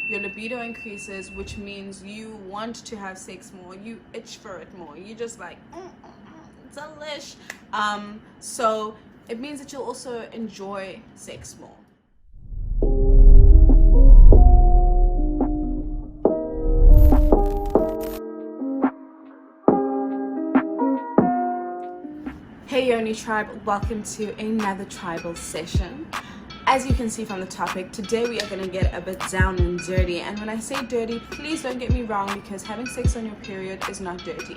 your libido increases, which means you want to have sex more, you itch for it more, you just like delish. So it means that you'll also enjoy sex more. Hey Yoni tribe, welcome to another tribal session. As you can see from the topic, today we are going to get a bit down and dirty. And when I say dirty, please don't get me wrong, because having sex on your period is not dirty.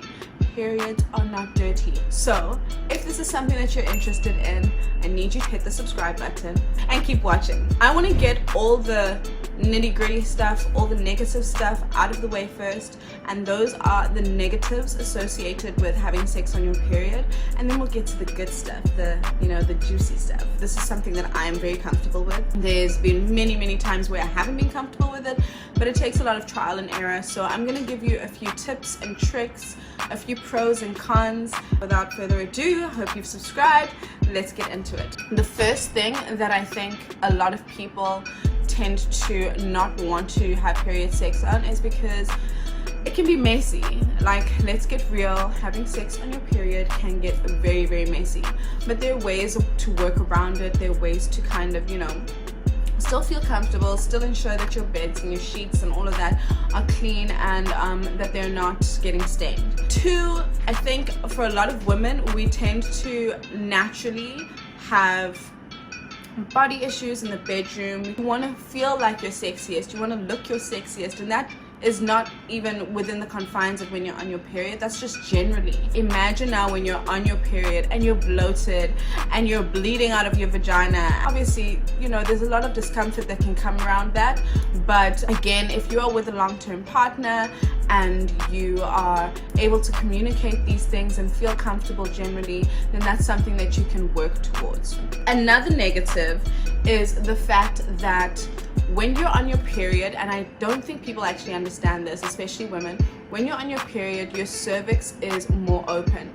Periods are not dirty. So if this is something that you're interested in, I need you to hit the subscribe button and keep watching. I want to get all the nitty-gritty stuff, all the negative stuff out of the way first, and those are the negatives associated with having sex on your period, and then we'll get to the good stuff, the juicy stuff. This is something that I am very comfortable with. There's been many times where I haven't been comfortable with it, but it takes a lot of trial and error. So I'm going to give you a few tips and tricks, a few pros and cons. Without further ado, I hope you've subscribed. Let's get into it. The first thing that I think a lot of people tend to not want to have period sex on is because it can be messy. Like, let's get real, having sex on your period can get very messy, but there are ways to work around it. There are ways to kind of, still feel comfortable, still ensure that your beds and your sheets and all of that are clean, and that they're not getting stained. Two, I think for a lot of women, we tend to naturally have body issues in the bedroom. You want to feel like you're sexiest, you want to look your sexiest, and that is not even within the confines of when you're on your period. That's just generally. Imagine now when you're on your period and you're bloated and you're bleeding out of your vagina. Obviously, there's a lot of discomfort that can come around that, but again, if you are with a long-term partner and you are able to communicate these things and feel comfortable generally, then that's something that you can work towards. Another negative is the fact that when you're on your period, and I don't think people actually understand this, especially women, when you're on your period, your cervix is more open.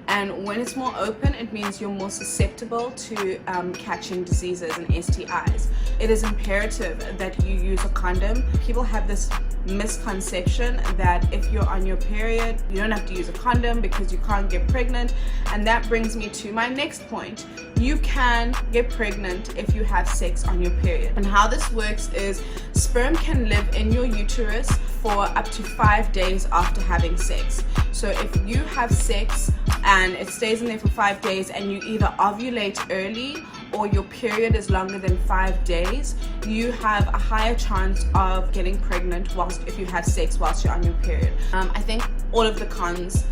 And when it's more open, it means you're more susceptible to catching diseases and STIs. It is imperative that you use a condom. People have this misconception that if you're on your period, you don't have to use a condom because you can't get pregnant. And that brings me to my next point. You can get pregnant if you have sex on your period. And how this works is sperm can live in your uterus for up to 5 days after having sex. So if you have sex and it stays in there for 5 days and you either ovulate early or your period is longer than 5 days, you have a higher chance of getting pregnant if you have sex whilst you're on your period. I think all of the cons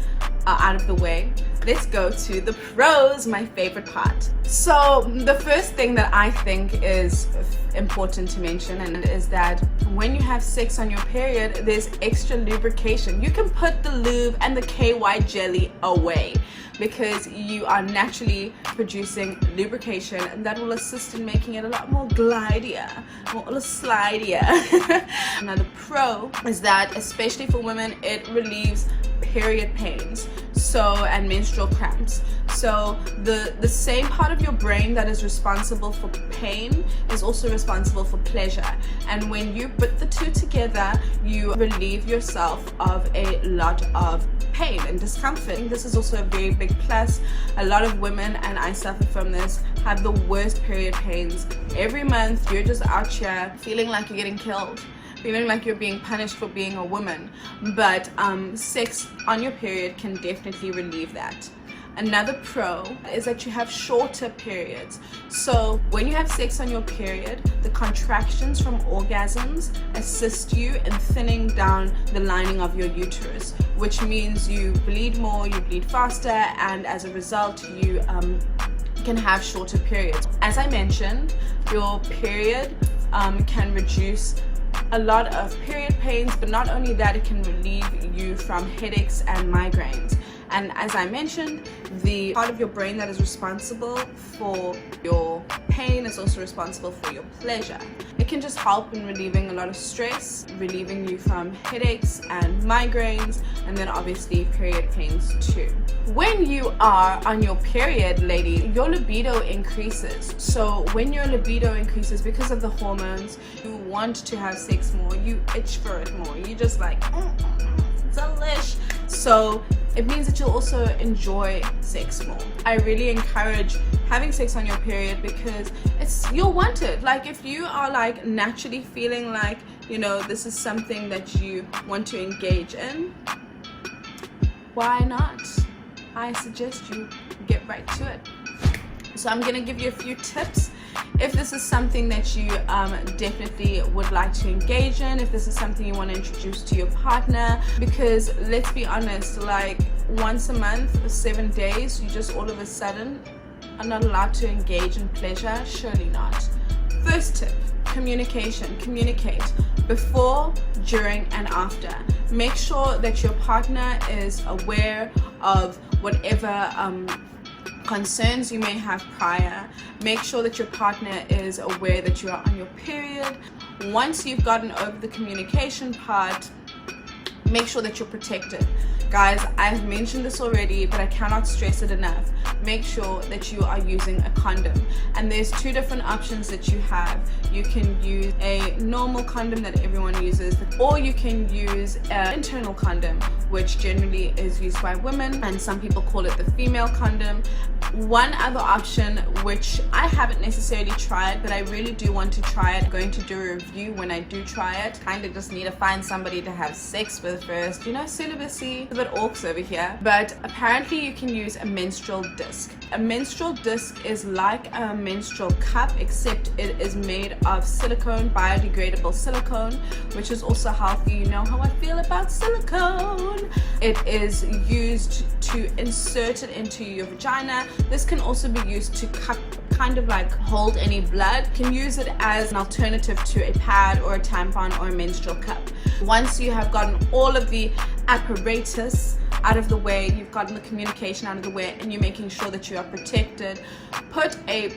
are out of the way. Let's go to the pros, my favorite part. So the first thing that I think is important to mention, and it is that when you have sex on your period, there's extra lubrication. You can put the lube and the KY jelly away because you are naturally producing lubrication, and that will assist in making it a lot more glidier, more slidier. Another pro is that, especially for women, it relieves period pains and menstrual cramps. So the same part of your brain that is responsible for pain is also responsible for pleasure, and when you put the two together, you relieve yourself of a lot of pain and discomfort. This is also a very big plus. A lot of women, and I suffer from this, have the worst period pains. Every month you're just out here feeling like you're getting killed, feeling like you're being punished for being a woman, but sex on your period can definitely relieve that. Another pro is that you have shorter periods. So when you have sex on your period, the contractions from orgasms assist you in thinning down the lining of your uterus, which means you bleed more, you bleed faster, and as a result, you can have shorter periods. As I mentioned, your period can reduce a lot of period pains, but not only that, it can relieve you from headaches and migraines. And as I mentioned, the part of your brain that is responsible for your pain is also responsible for your pleasure. It can just help in relieving a lot of stress, relieving you from headaches and migraines, and then obviously period pains too. When you are on your period, lady, your libido increases. So when your libido increases because of the hormones, you want to have sex more, you itch for it more, you just like delish. So it means that you'll also enjoy sex more. I really encourage having sex on your period because you'll want it. Like if you are like naturally feeling like, you know, this is something that you want to engage in, why not? I suggest you get right to it. So I'm gonna give you a few tips if this is something that you definitely would like to engage in, if this is something you want to introduce to your partner, because let's be honest, like once a month for 7 days, you just all of a sudden are not allowed to engage in pleasure. Surely not. First tip, communication. Communicate before, during, and after. Make sure that your partner is aware of whatever concerns you may have prior. Make sure that your partner is aware that you are on your period. Once you've gotten over the communication part, make sure that you're protected. Guys, I've mentioned this already, but I cannot stress it enough. Make sure that you are using a condom. And there's two different options that you have. You can use a normal condom that everyone uses, or you can use an internal condom, which generally is used by women, and some people call it the female condom. One other option, which I haven't necessarily tried, but I really do want to try it. I'm going to do a review when I do try it. Kind of just need to find somebody to have sex with first. You know, celibacy, a bit orcs over here. But apparently you can use a menstrual disc. A menstrual disc is like a menstrual cup, except it is made of silicone, biodegradable silicone, which is also healthy. You know how I feel about silicone. It is used to insert it into your vagina. This can also be used to kind of like hold any blood. You can use it as an alternative to a pad or a tampon or a menstrual cup. Once you have gotten all of the apparatus out of the way, you've gotten the communication out of the way, and you're making sure that you are protected, put a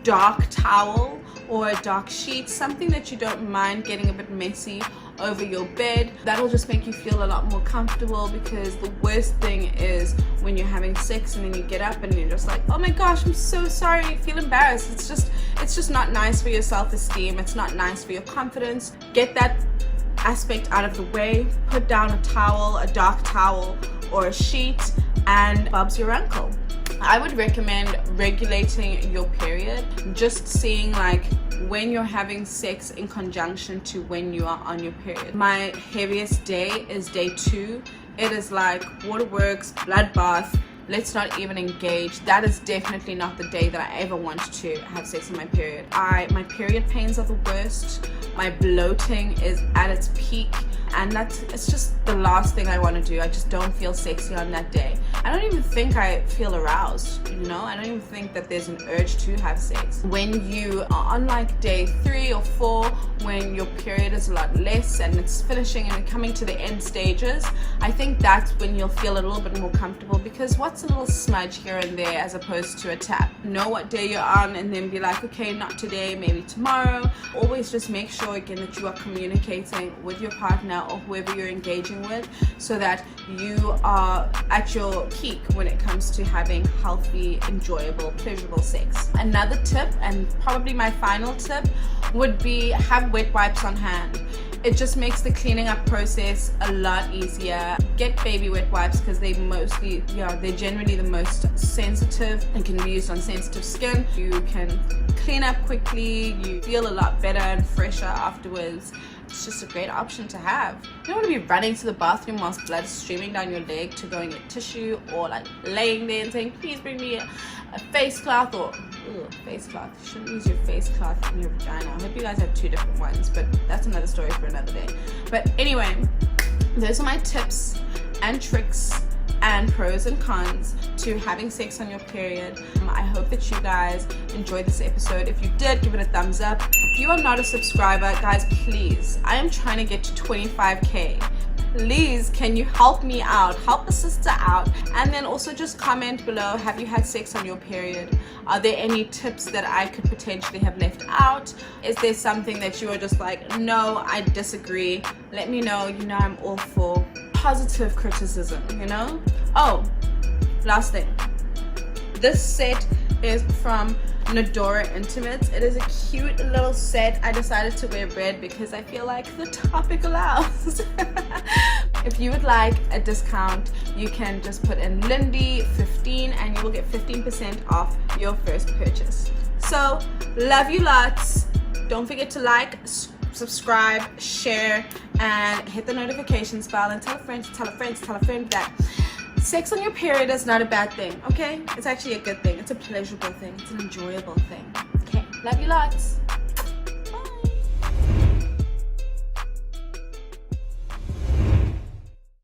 dark towel or a dark sheet, something that you don't mind getting a bit messy, over your bed. That'll just make you feel a lot more comfortable, because the worst thing is when you're having sex and then you get up and you're just like, oh my gosh, I'm so sorry, you feel embarrassed. It's just not nice for your self-esteem. It's not nice for your confidence. Get that aspect out of the way. Put down a towel, a dark towel or a sheet, and Bob's your uncle. I would recommend regulating your period, just seeing like when you're having sex in conjunction to when you are on your period. My heaviest day is day 2. It is like waterworks, bloodbath, let's not even engage. That is definitely not the day that I ever want to have sex on my period. My period pains are the worst. My bloating is at its peak, and it's just the last thing I want to do. I just don't feel sexy on that day. I don't even think I feel aroused, you know? I don't even think that there's an urge to have sex. When you are on like day 3 or 4, when your period is a lot less and it's finishing and coming to the end stages, I think that's when you'll feel a little bit more comfortable, because what's a little smudge here and there as opposed to a tap? Know what day you're on and then be like, okay, not today, maybe tomorrow. Always just make sure again that you are communicating with your partner or whoever you're engaging with, so that you are at your peak when it comes to having healthy, enjoyable, pleasurable sex. Another tip, and probably my final tip, would be have wet wipes on hand. It just makes the cleaning up process a lot easier. Get baby wet wipes, because they're generally the most sensitive and can be used on sensitive skin. You can clean up quickly, you feel a lot better and fresher afterwards. It's just a great option to have. You don't want to be running to the bathroom whilst blood is streaming down your leg to go and get tissue, or like laying there and saying, please bring me a face cloth, or face cloth. You shouldn't use your face cloth in your vagina. I hope you guys have 2 different ones, but that's another story for another day. But anyway, those are my tips and tricks and pros and cons to having sex on your period. I hope that you guys enjoyed this episode. If you did, give it a thumbs up. If you are not a subscriber, guys, please, I am trying to get to 25k. please, can you help me out, help a sister out? And then also just comment below, have you had sex on your period? Are there any tips that I could potentially have left out? Is there something that you are just like, no, I disagree? Let me know. You know, I'm all for positive criticism, you know. Oh, last thing, this set is from Nadora Intimates. It is a cute little set. I decided to wear red because I feel like the topic allows. If you would like a discount, you can just put in Lindy15 and you will get 15% off your first purchase. So love you lots. Don't forget to like, subscribe, share, and hit the notifications bell, and tell a friend to tell a friend to tell a friend that sex on your period is not a bad thing, okay? It's actually a good thing. It's a pleasurable thing. It's an enjoyable thing. Okay, love you lots.